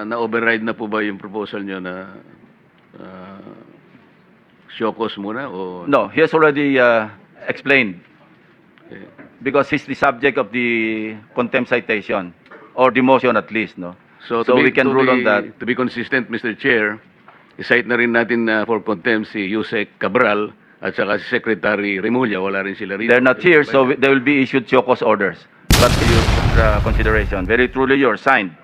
na-override na po ba yung proposal nyo na show cause muna o... No, he has already explained Okay. because he's the subject of the contempt citation or the motion at least, no? So we can rule on that. To be consistent, Mr. Chair, isite na rin natin for contempt si Yusek Cabral at saka si Secretary Remulla. Wala rin sila rito. They're not here, so they will be issued show cause orders. But to your consideration, very truly yours, signed,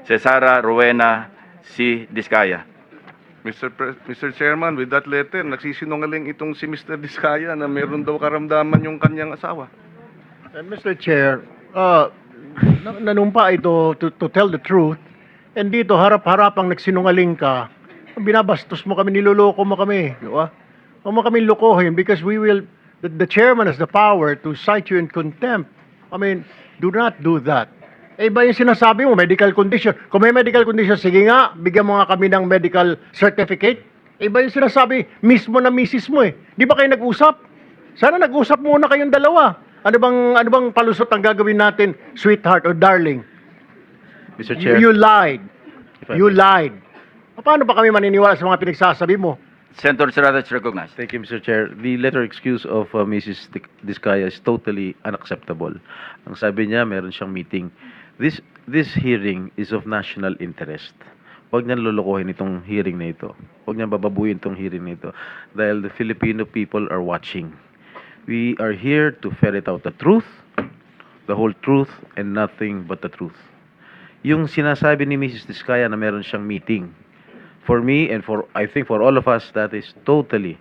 Cesara Rowena C. Discaya. Mr. Chairman, with that letter, nagsisinungaling itong si Mr. Diskaya na meron daw karamdaman yung kanyang asawa. And Mr. Chair, nanumpa ito to tell the truth. And dito, harap-harapang nagsinungaling ka, binabastos mo kami, niloloko mo kami. Di ba? Huwag mo kami lokohin because the chairman has the power to cite you in contempt. I mean, do not do that. Eh ba yung sinasabi mo, medical condition? Kung may medical condition, sige nga, bigyan mo nga kami ng medical certificate. Eh ba yung sinasabi, mismo na misis mo eh. Di ba kayo nag-usap? Sana nag-usap muna kayong dalawa. Ano bang palusot ang gagawin natin, sweetheart or darling? Mr. Chair. You lied. If I You may. lied. Paano ba kami maniniwala sa mga pinagsasabi mo? Senator Serrano is recognized. Thank you, Mr. Chair. The letter excuse of Mrs. Discaya is totally unacceptable. Ang sabi niya, meron siyang meeting. This hearing is of national interest. Huwag niyan lulukuhin itong hearing na ito. Huwag niyan bababuin itong hearing na ito. Dahil the Filipino people are watching. We are here to ferret out the truth, the whole truth, and nothing but the truth. Yung sinasabi ni Mrs. Discaya na meron siyang meeting, for me and I think for all of us, that is totally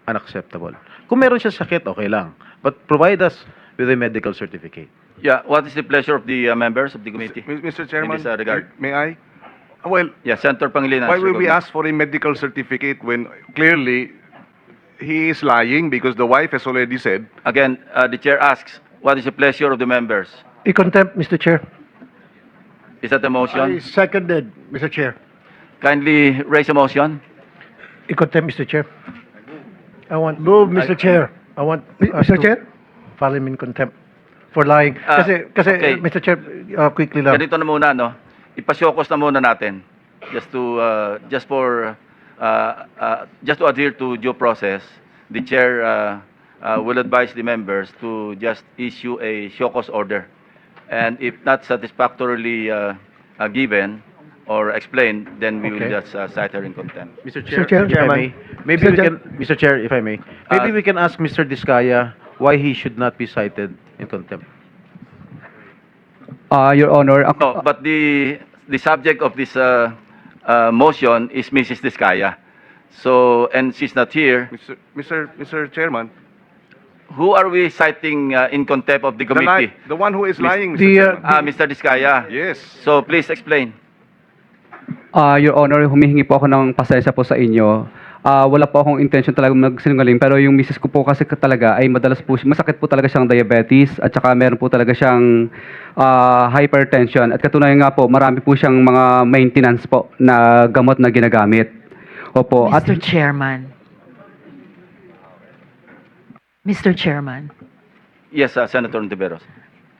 unacceptable. Kung meron siya sakit, okay lang. But provide us with a medical certificate. Yeah, what is the pleasure of the members of the committee? Mr. Chairman, In this regard. may I? Well, Yeah, Senator Pangilinan. why is will we recognized. ask for a medical certificate when clearly he is lying because the wife has already said? Again, the chair asks, what is the pleasure of the members? I-contempt, Mr. Chair. Is that a I motion? seconded, Mr. Chair. Kindly raise a motion. I-contempt, Mr. Chair. Move, Mr. Chair. I want Mr. Chair? File him in contempt for lying. Kasi okay. Mr. Chair, quickly lang. Ganito na muna, no? Ipasyokos na muna natin. Just to adhere to due process, the chair will advise the members to just issue a show cause order. And if not satisfactorily given or explained, then we will Okay. just cite her in contempt. Mr. Chair, Chair, if I Chairman. may, maybe Mr. we can, Mr. Chair, if I may, maybe we can ask Mr. Discaya why he should not be cited in contempt. Your Honor, No, but the subject of this motion is Mrs. Discaya. So, and she's not here. Mr. Chairman, Who are we citing in contempt of the committee? the one who is lying, Mr. The, Chairman. Mr. Discaya. Yes. So, please explain. Your Honor, humihingi po ako ng pasensya po sa inyo. Wala po akong intention talaga magsinungaling, pero yung misis ko po kasi talaga ay madalas po, masakit po talaga siyang diabetes at saka meron po talaga siyang hypertension. At katunayan nga po, marami po siyang mga maintenance po na gamot na ginagamit. Opo. At Mr. Chairman. Mr. Chairman, Yes, Senator Ontiveros.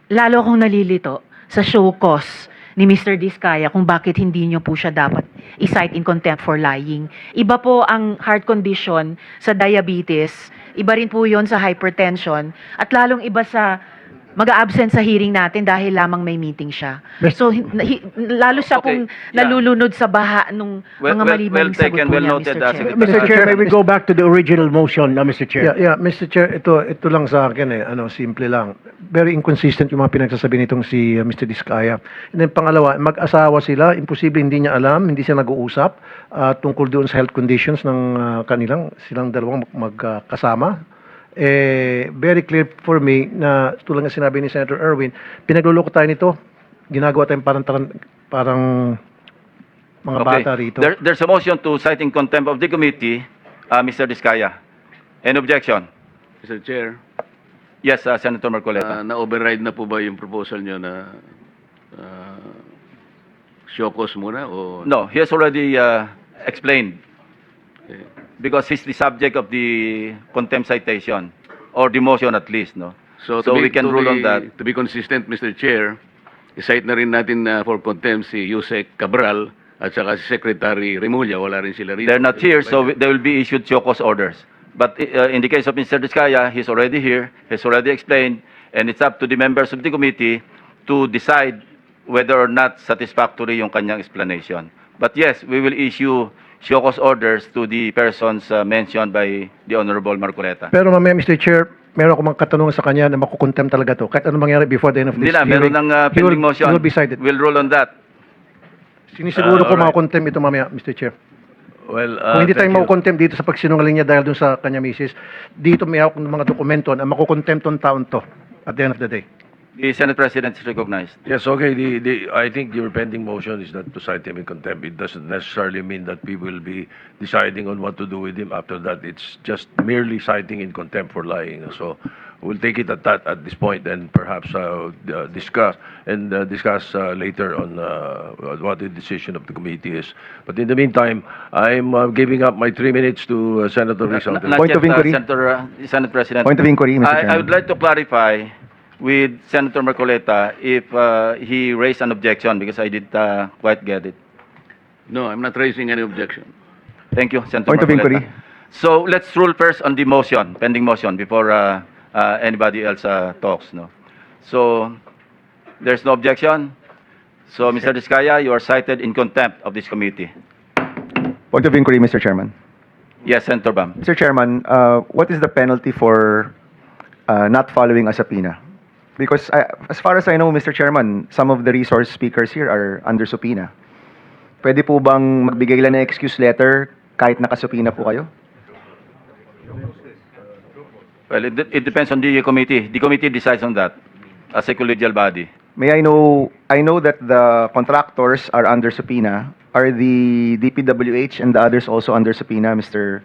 lalo akong nalilito sa show cause ni Mr. Diskaya kung bakit hindi nyo po siya dapat i-cite in contempt for lying. Iba po ang heart condition sa diabetes, iba rin po yon sa hypertension, at lalong iba sa mag-a-absent sa hearing natin dahil lamang may meeting siya. So, lalo siya Okay, pong yeah. nalulunod sa baha nung Well mga mali-maling sagot taken, po well niya, noted, Mr. Chair. Secretary. Mr. Chair, may we go back to the original motion, Mr. Chair? Yeah, Mr. Chair, ito lang sa akin simple lang. Very inconsistent yung mga pinagsasabi nitong si Mr. Diskaya. And then pangalawa, mag-asawa sila, imposible hindi niya alam, hindi siya nag-uusap tungkol doon sa health conditions ng silang dalawang magkasama. Very clear for me na tulad ng sinabi ni Senator Erwin, pinagluloko tayo nito, ginagawa tayong parang mga bata rito. There's a motion to cite in contempt of the committee, Mr. Discaya. Any objection? Mr. Chair, Yes, Senator Marcoleta. na-override na po ba yung proposal nyo na show cause muna o... No, he has already explained Okay. because he's the subject of the contempt citation or the motion at least, no? So we can rule on that. To be consistent, Mr. Chair, isite na rin natin for contempt si Yusek Cabral at saka si Secretary Remulla, wala rin sila rito. They're not here, so they will be issued show cause orders. But in the case of Mr. Diskaya, he's already here, he's already explained, and it's up to the members of the committee to decide whether or not satisfactory yung kanyang explanation. But yes, we will issue show cause orders to the persons mentioned by the Honorable Marcoleta. Pero mamaya, Mr. Chair, meron akong mga katanungan sa kanya na makukontempt talaga to. Kahit anong mangyari before the end of this Hindi na, meron ng he will- pending motion. He will be cited. We'll rule on that. Sinisiguro ko alright. makukontempt ito mamaya, Mr. Chair. Well, Kung hindi tayo thank you. makukontempt dito sa pagsinungaling niya dahil dun sa kanya misis, dito may hawak ng mga dokumento na makukontempt tong taon to at the end of the day. The Senate President is recognized. Yes, okay. I think your pending motion is not to cite him in contempt. It doesn't necessarily mean that we will be deciding on what to do with him after that. It's just merely citing in contempt for lying. So we'll take it at that at this point and perhaps discuss later on what the decision of the committee is. But in the meantime, I'm giving up my 3 minutes to Senator Rizal. Not Point yet, of inquiry. Senate President. Point of inquiry, Mr. Chairman. I would like to clarify with Senator Marcoleta if he raised an objection because I did quite get it. No, I'm not raising any objection. Thank you, Senator Point of Marcoleta. inquiry. So let's rule first on the motion, pending motion, before anybody else talks. No. So there's no objection. So Mr. Diskaya, you are cited in contempt of this committee. Point of inquiry, Mr. Chairman. Yes, Senator Bam. Mr. Chairman, what is the penalty for not following a subpoena? Because as far as I know, Mr. Chairman, some of the resource speakers here are under subpoena. Pwede po bang magbigay lang ng excuse letter kahit nakasubpoena po kayo? Well, it depends on the committee. The committee decides on that as a collegial body. May I know that the contractors are under subpoena. Are the DPWH and the others also under subpoena, Mr.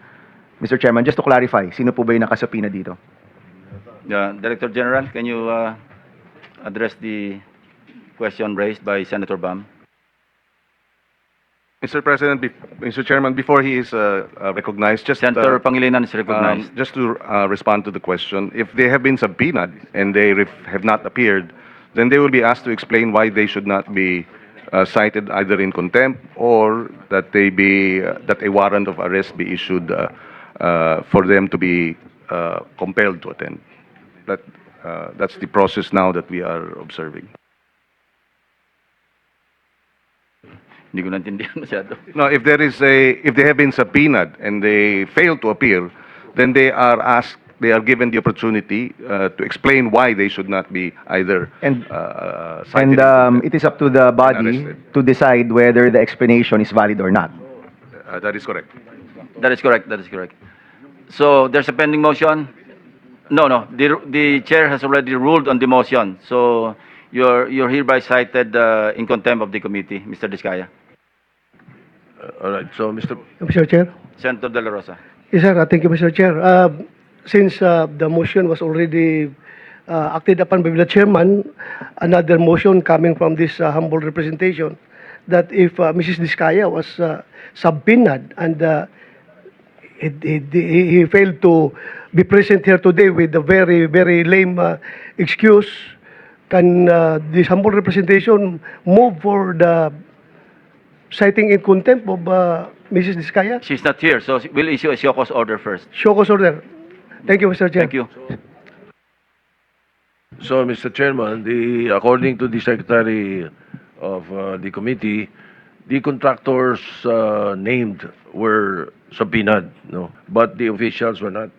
Chairman? Just to clarify, sino po ba yung nakasubpoena dito? Director General, can you address the question raised by Senator Bam? Mr. Chairman, before he is recognized, just Senator Pangilinan is recognized. just to respond to the question, if they have been subpoenaed and they have not appeared, then they will be asked to explain why they should not be cited either in contempt or that that a warrant of arrest be issued for them to be compelled to attend. That's the process now that we are observing. Hindi ko naintindihan masyado. No, if they have been subpoenaed and they fail to appear, then they are given the opportunity to explain why they should not be either cited. And it is up to the body arrested. to decide whether the explanation is valid or not. That is correct. That is correct. That is correct. So there's a pending motion. No. The chair has already ruled on the motion. So you're hereby cited in contempt of the committee, Mr. Diskaya. All right. So, Mr. Mr. Chair. Senator De La Rosa. Yes, sir. Thank you, Mr. Chair. Since the motion was already acted upon by the chairman, another motion coming from this humble representation that if Mrs. Diskaya was subpoenaed and he failed to be present here today with a very, very lame excuse, can this humble representation move for the citing in contempt of Mrs. Diskaya? She's not here, so we'll issue a show cause order first. Show cause order. Thank you, Mr. Chair. Thank you. So, Mr. Chairman, according to the Secretary of the committee, the contractors named were subpoenaed, no, but the officials were not.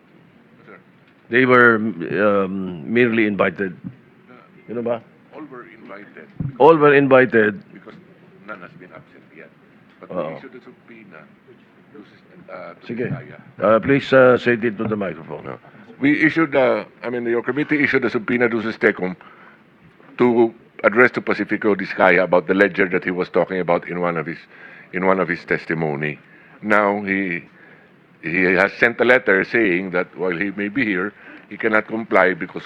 They were merely invited. You know ba? All were invited All were invited. because none has been absent yet. But Oo. issued a subpoena. Sige. Please say it into the microphone. We issued, your committee issued a subpoena to Stecom to address to Pacifico Diskaya about the ledger that he was talking about in one of his testimony. Now he has sent a letter saying that while he may be here, he cannot comply because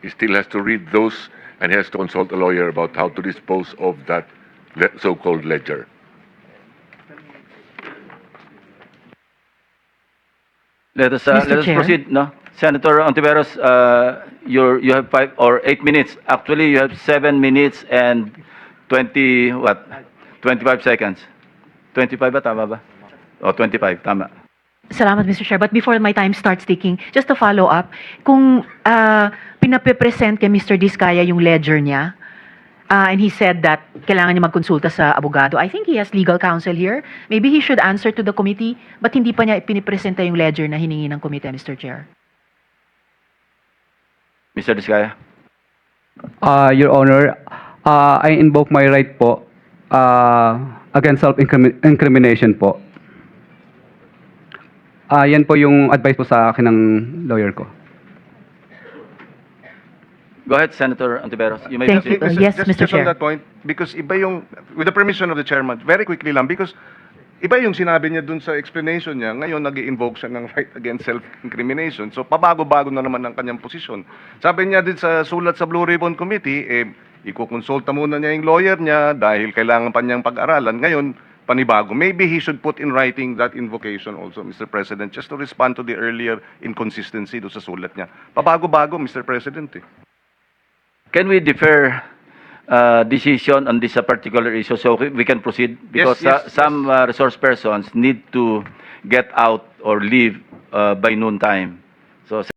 he still has to read those and he has to consult a lawyer about how to dispose of that so-called ledger. Let us Mr. Chair. proceed, no? Senator Ontiveros, you have 5 or 8 minutes. Actually, you have 7 minutes and 25 seconds. 25 ba? Tama ba? O, 25. Tama. Salamat, Mr. Chair. But before my time starts ticking, just to follow up, kung pinape-present kay Mr. Diskaya yung ledger niya, and he said that kailangan niya magkonsulta sa abogado, I think he has legal counsel here. Maybe he should answer to the committee, but hindi pa niya pinipresenta yung ledger na hiningi ng komite, Mr. Chair. Mr. Diskaya? Your Honor, I invoke my right po against self-incrimination po. Yan po yung advice po sa akin ng lawyer ko. Go ahead, Senator Antiveros. You may Thank proceed. you. Yes, just, Mr. just on Chair. that point, because iba yung, with the permission of the chairman, very quickly lang, because iba yung sinabi niya dun sa explanation niya, ngayon nag-invoke siya ng right against self-incrimination. So pabago-bago na naman ang kanyang posisyon. Sabi niya din sa sulat sa Blue Ribbon Committee, ikukonsulta muna niya yung lawyer niya dahil kailangan pa niyang pag-aralan. Ngayon, panibago. Maybe he should put in writing that invocation also, Mr. President, just to respond to the earlier inconsistency do sa sulat niya. Pabago-bago, Mr. President. Can we defer decision on this particular issue so we can proceed? Because Yes, some resource persons need to get out or leave by noon time. So